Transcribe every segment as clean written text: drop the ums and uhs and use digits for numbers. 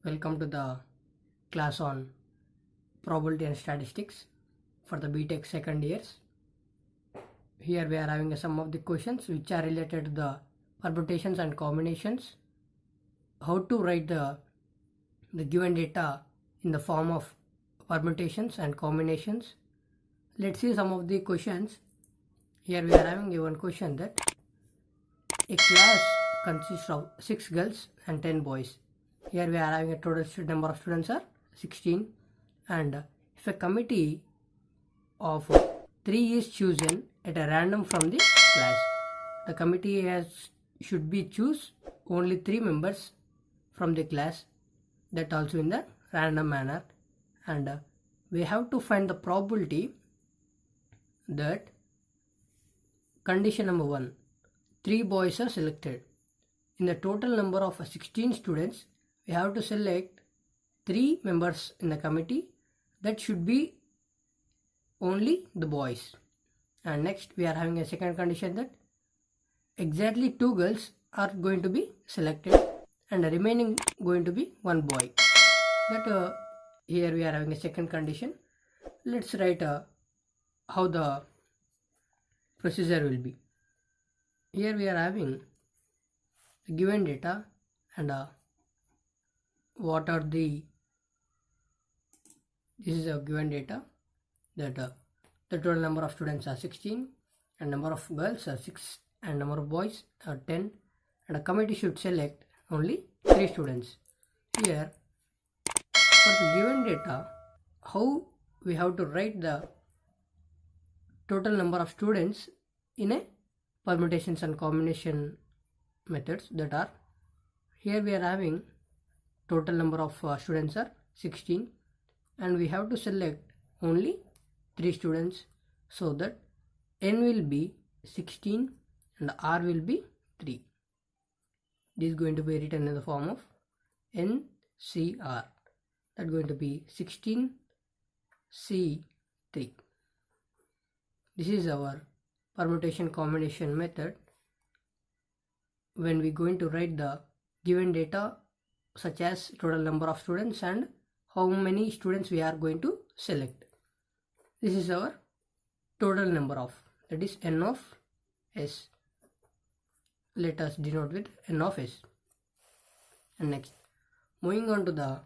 Welcome to the class on probability and statistics for the BTech second years. Here we are having some of the questions which are related to the permutations and combinations. How to write the given data in the form of permutations and combinations. Let's see some of the questions. Here we are having one question that a class consists of 6 girls and 10 boys. Here we are having a total number of students are 16, and if a committee of 3 is chosen at a random from the class, the committee should be choose only 3 members from the class, that also in the random manner, and we have to find the probability that condition number 1, 3 boys are selected. In the total number of 16 students, we have to select 3 members in the committee, that should be only the boys. And next we are having a second condition that exactly 2 girls are going to be selected and the remaining going to be 1 boy. That here we are having a second condition. Let's write how the procedure will be. Here we are having given data and what are the this is a given data that the total number of students are 16 and number of girls are 6 and number of boys are 10, and a committee should select only 3 students. Here for the given data, how we have to write the total number of students in a permutations and combination methods, that are, here we are having total number of students are 16 and we have to select only 3 students, so that n will be 16 and r will be 3. This is going to be written in the form of NCR, that is going to be 16C3. This is our permutation combination method when we going to write the given data such as total number of students and how many students we are going to select. This is our total number of, that is n of s. Let us denote with n of s. And next, moving on to the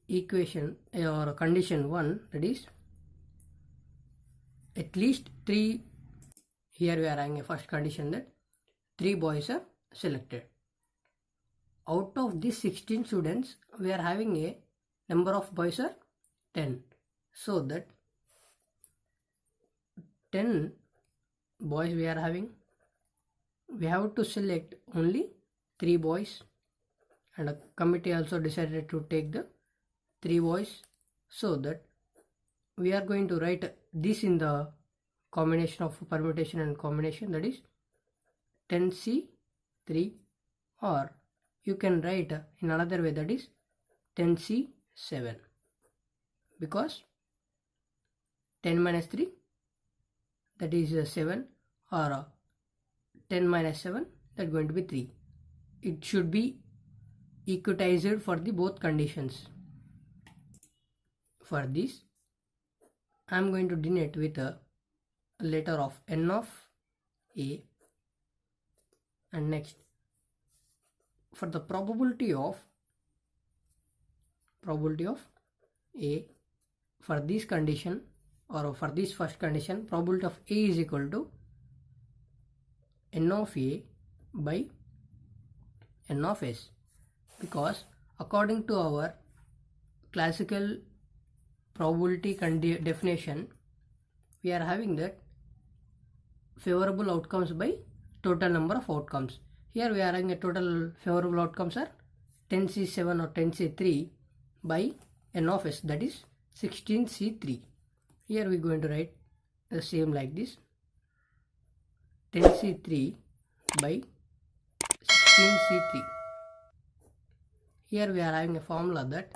equation or condition 1, that is at least 3. Here we are having a first condition that 3 boys are selected. Out of these 16 students, we are having a number of boys are 10, so that 10 boys we are having, we have to select only 3 boys, and a committee also decided to take the 3 boys, so that we are going to write this in the combination of permutation and combination, that is 10C3, or you can write in another way, that is 10C7, because 10 minus 3, that is 7, or 10 minus 7, that is going to be 3. It should be equitized for the both conditions. For this, I am going to denote with a letter of n of a, and next, for the probability of a, for this condition or for this first condition, probability of a is equal to n of a by n of s, because according to our classical probability definition, we are having that favorable outcomes by total number of outcomes. Here we are having a total favorable outcomes are 10C7 or 10C3 by n of s, that is 16C3. Here we are going to write the same like this, 10C3 by 16C3. Here we are having a formula that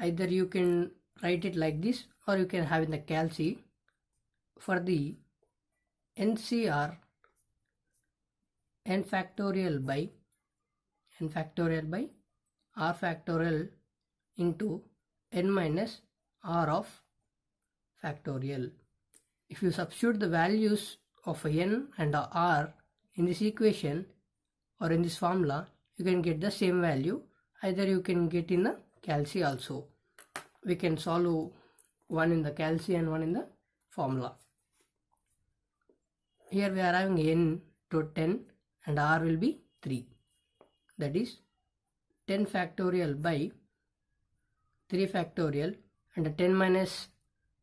either you can write it like this or you can have in the calci. For the NCR, n factorial by r factorial into n minus r of factorial. If you substitute the values of n and r in this equation or in this formula, you can get the same value. Either you can get in the calci also. We can solve one in the calci and one in the formula. Here we are having n to 10 and r will be 3. That is 10 factorial by 3 factorial, and 10 minus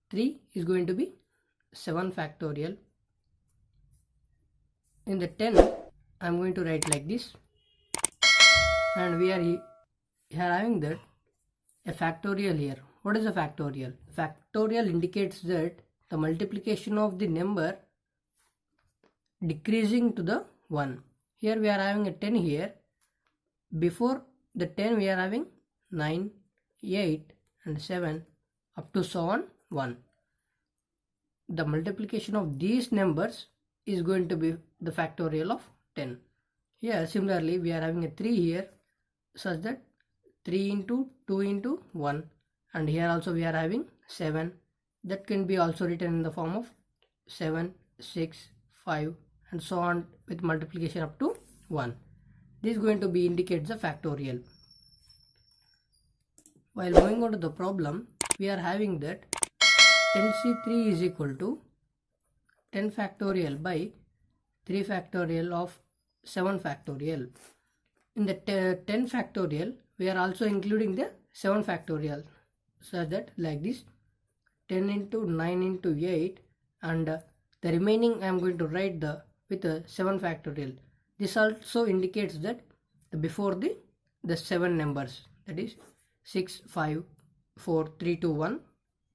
3 is going to be 7 factorial. In the 10 I am going to write like this, and we are here having that a factorial here. What is a factorial? Factorial indicates that the multiplication of the number decreasing to the 1. Here we are having a 10 here. Before the 10 we are having 9, 8 and 7 up to so on 1. The multiplication of these numbers is going to be the factorial of 10. Here similarly we are having a 3 here, such that 3 into 2 into 1, and here also we are having 7. That can be also written in the form of 7, 6, 5 and so on with multiplication up to 1. This is going to be indicates the factorial. While moving on to the problem, we are having that 10c3 is equal to 10 factorial by 3 factorial of 7 factorial. In the 10 factorial, we are also including the 7 factorial, such that like this 10 into 9 into 8, and the remaining I am going to write with a 7 factorial. This also indicates that before the 7 numbers, that is 6, 5, 4, 3, 2, 1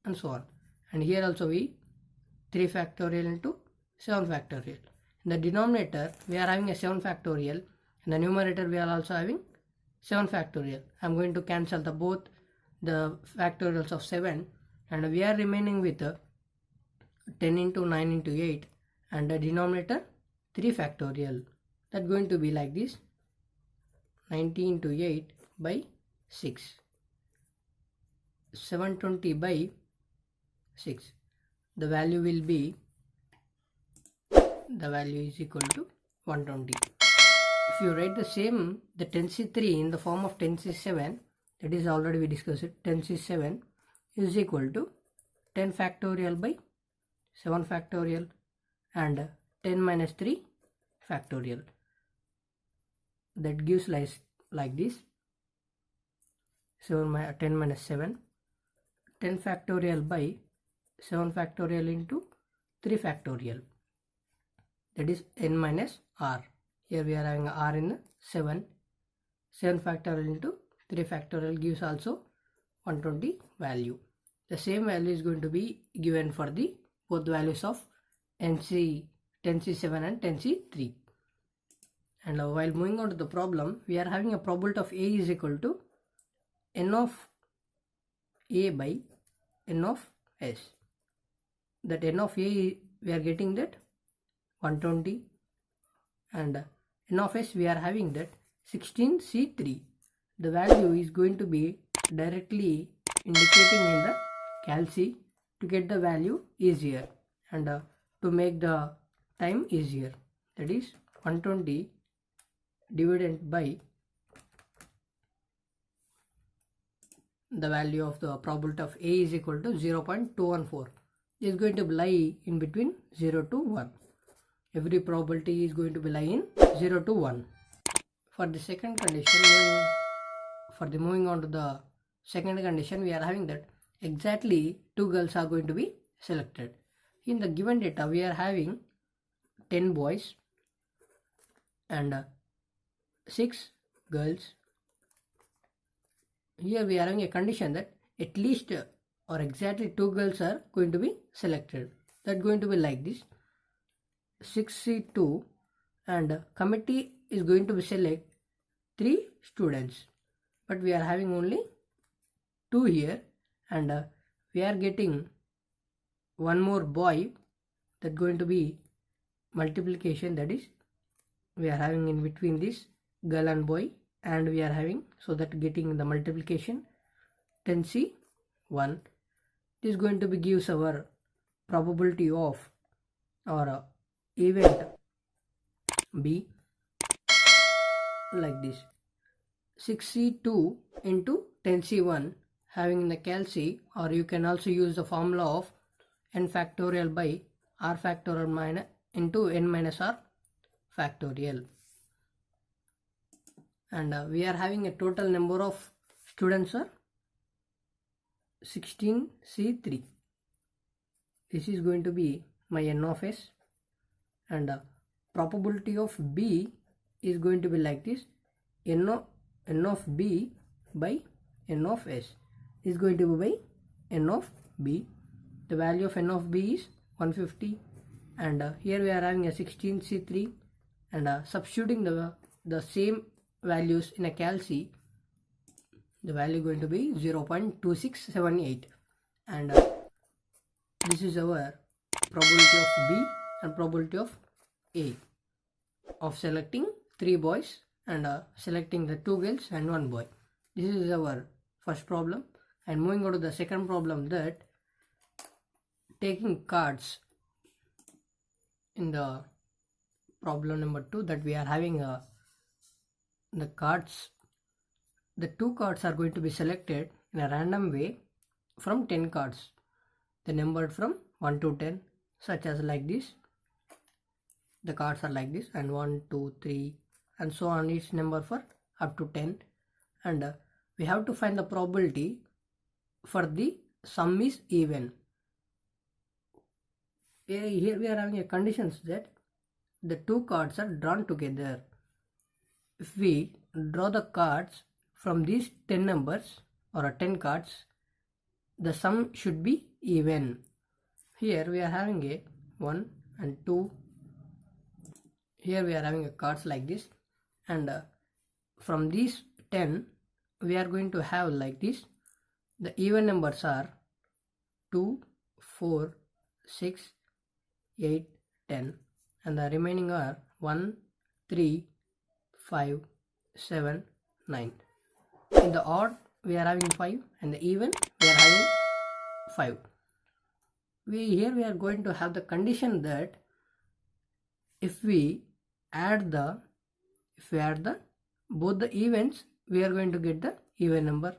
and so on. And here also we 3 factorial into 7 factorial. In the denominator we are having a 7 factorial. In the numerator we are also having 7 factorial. I am going to cancel both the factorials of 7, and we are remaining with 10 into 9 into 8 and the denominator 3 factorial. That going to be like this, 90 into 8 by 6, 720 by 6. The value will be, the value is equal to 120. If you write the same, the 10c3 in the form of 10c7, that is already we discussed it, 10c7 is equal to 10 factorial by 7 factorial and 10 minus 3 factorial. That gives like this, 10 minus 7, 10 factorial by 7 factorial into 3 factorial, that is n minus r. Here we are having r in 7 factorial into 3 factorial gives also 120 value. The same value is going to be given for the both values of 10c7 and 10c3. And while moving on to the problem, we are having a probability of A is equal to n of A by n of S. That n of A we are getting that 120, and n of S we are having that 16c3. The value is going to be directly indicating in the calci to get the value easier and to make the time easier. That is 120 divided by the value of the probability of A is equal to 0.214. This is going to lie in between 0 to 1. Every probability is going to be lie in 0 to 1. For the second condition, moving on to the second condition, we are having that exactly 2 girls are going to be selected. In the given data, we are having 10 boys and 6 girls. Here we are having a condition that at least or exactly 2 girls are going to be selected. That going to be like this, 6C2, and committee is going to be select 3 students, but we are having only 2 here, and we are getting one more boy. That going to be multiplication, that is we are having in between this girl and boy and we are having, so that getting the multiplication 10C 1, this is going to be gives our probability of or event B like this 6C2 into 10C1 having the calci, or you can also use the formula of n factorial by r factorial minus into n minus r factorial. And we are having a total number of students are 16C3. This is going to be my n of s, and probability of B is going to be like this n of B by n of s is going to be by n of B. The value of n of B is 150, and here we are having a 16C3, and substituting the same values in a calci, the value going to be 0.2678, and this is our probability of B and probability of A of selecting 3 boys and selecting the 2 girls and 1 boy. This is our first problem. And moving on to the second problem, that taking cards in the problem number 2, that we are having the cards, the 2 cards are going to be selected in a random way from 10 cards, the numbered from 1 to 10, such as like this. The cards are like this, and 1, 2, 3 and so on, each number for up to 10, and we have to find the probability for the sum is even. Here we are having a conditions that the 2 cards are drawn together. If we draw the cards from these 10 numbers or 10 cards, the sum should be even. Here we are having a 1 and 2. Here we are having a cards like this, and from these 10 we are going to have like this. The even numbers are 2, 4, 6, 8, 10, and the remaining are 1, 3, 5, 7, 9. In the odd we are having 5, and the even we are having 5. Here we are going to have the condition that if we add both the events, we are going to get the even number,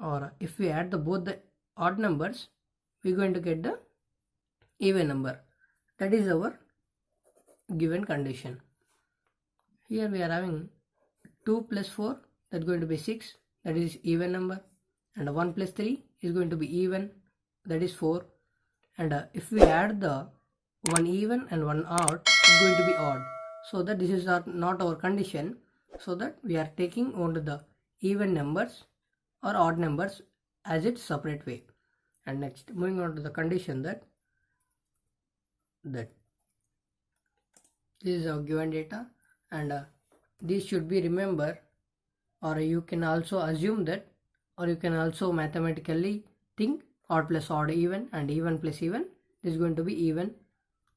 or if we add both the odd numbers, we are going to get the even number. That is our given condition. Here we are having 2 plus 4, that is going to be 6, that is even number, and 1 plus 3 is going to be even, that is 4, and if we add the one even and one odd, it's going to be odd. So that this is not our condition, so that we are taking only the even numbers or odd numbers as its separate way. And next, moving on to the condition that this is our given data, and this should be remembered, or you can also assume that, or you can also mathematically think odd plus odd even, and even plus even, this is going to be even.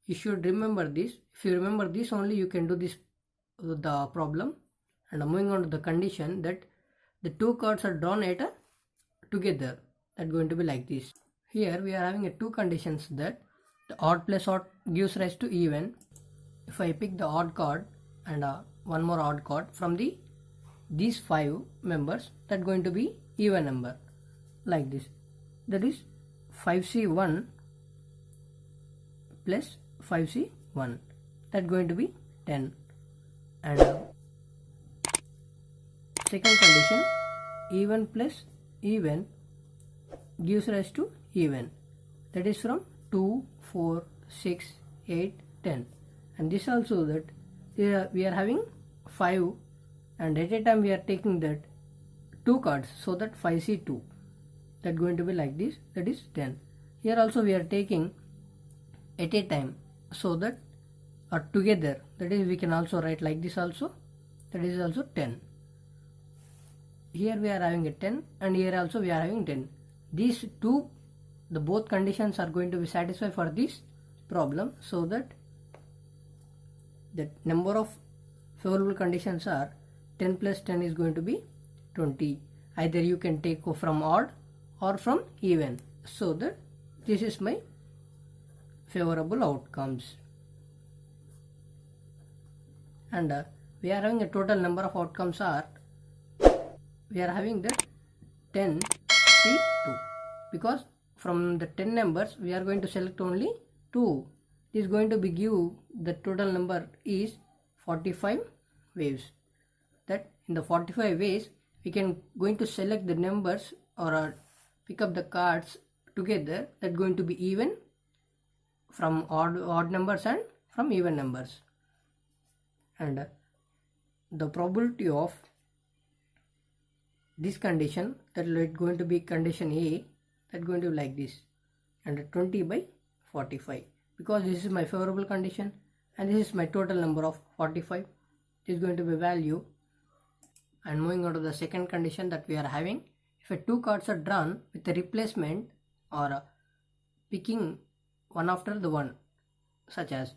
You should remember this. If you remember this only, you can do this the problem. And moving on to the condition that the 2 cards are drawn at together, that's going to be like this. Here we are having 2 conditions, that the odd plus odd gives rise to even. If I pick the odd card and one more odd card from these 5 members, that's going to be even number like this. That is 5C1 plus 5C1, that's going to be 10. And second condition, even plus even gives rise to even, that is from 2, 4, 6, 8, 10. And this also, that we are having 5, and at a time we are taking that 2 cards, so that 5C2, that's going to be like this, that is 10. Here also we are taking at a time, so that together, that is we can also write like this also, that is also 10. Here we are having a 10, and here also we are having 10. These two, the both conditions are going to be satisfied for this problem, so that the number of favorable conditions are 10 plus 10 is going to be 20. Either you can take from odd or from even, so that this is my favorable outcomes. And we are having a total number of outcomes are, we are having the 10 C2, because from the 10 numbers we are going to select only 2. This is going to be give the total number is 45 waves. That in the 45 ways we can going to select the numbers or pick up the cards together, that going to be even from odd numbers and from even numbers. And the probability of this condition, that is going to be condition A, that going to be like this, and 20 by 45, because this is my favorable condition and this is my total number of 45. This is going to be value. And moving on to the second condition that we are having, if 2 cards are drawn with a replacement or picking one after the one, such as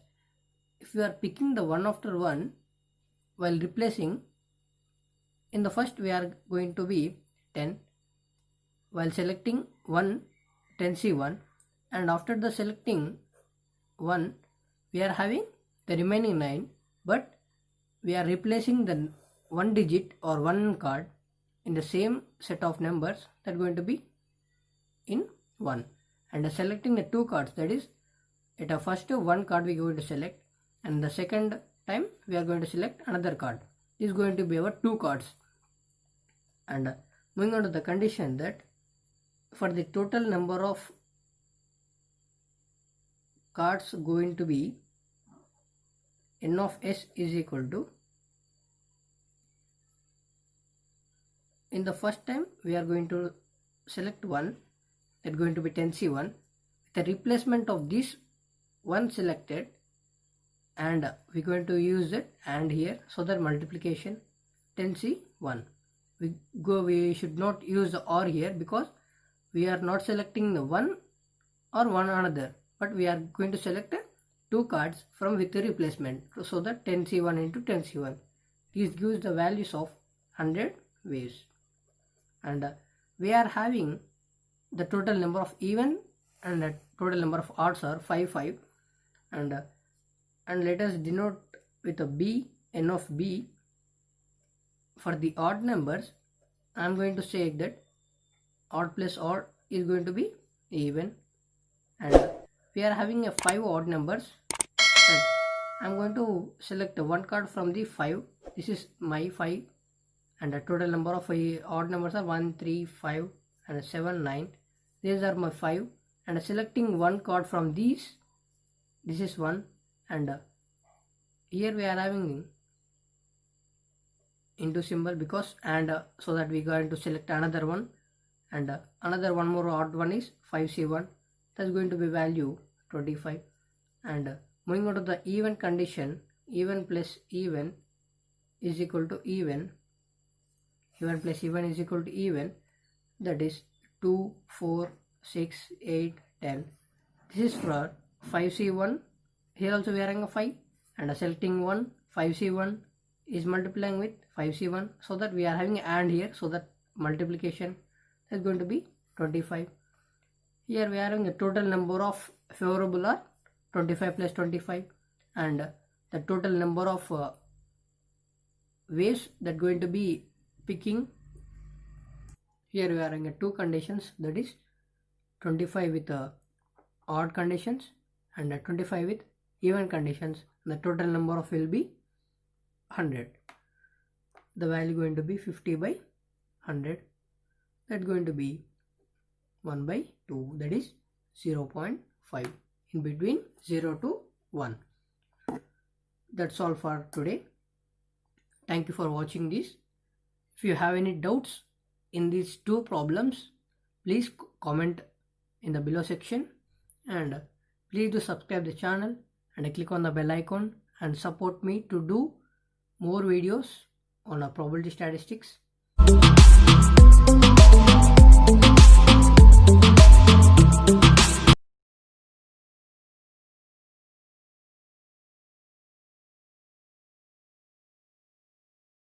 if you are picking the one after one while replacing, in the first we are going to be 10, while selecting 1, 10C1, and after the selecting 1 we are having the remaining 9, but we are replacing the 1 digit or 1 card in the same set of numbers, that going to be in 1, and selecting the 2 cards, that is at a first 1 card we are going to select, and the second time we are going to select another card. This is going to be our 2 cards. And moving on to the condition that for the total number of cards going to be n of s is equal to, in the first time we are going to select 1, that going to be 10C1, with the replacement of this 1 selected, and we are going to use it and here, so that multiplication 10C1. We should not use the or here, because we are not selecting the one or one another, but we are going to select 2 cards from with the replacement, so that 10C1 into 10C1. This gives the values of 100 waves. And we are having the total number of even and the total number of odds are 5, 5, and let us denote with a b, n of b. For the odd numbers, I am going to say that odd plus odd is going to be even, and we are having a 5 odd numbers. I am going to select 1 card from the 5. This is my 5, and the total number of odd numbers are 1, 3, 5, and 7, 9. These are my 5, and selecting 1 card from these. This is 1, and here we are having into symbol, because so that we are going to select another one, and another one more odd one is 5C1, that's going to be value 25. And moving on to the even condition, even plus even is equal to even, even plus even is equal to even, that is 2, 4, 6, 8, 10. This is for 5C1, here also we are having a 5, and selecting 1, 5C1 is multiplying with 5C1, so that we are having and here, so that multiplication is going to be 25. Here we are having a total number of favorable are 25 plus 25, and the total number of waves that going to be picking, here we are having 2 conditions, that is 25 with odd conditions and 25 with even conditions. The total number of will be 100. The value going to be 50 by 100. That's going to be 1 by 2, that is 0.5, in between 0 to 1. That's all for today. Thank you for watching this. If you have any doubts in these 2 problems, please comment in the below section, and please do subscribe the channel and click on the bell icon and support me to do more videos on probability statistics.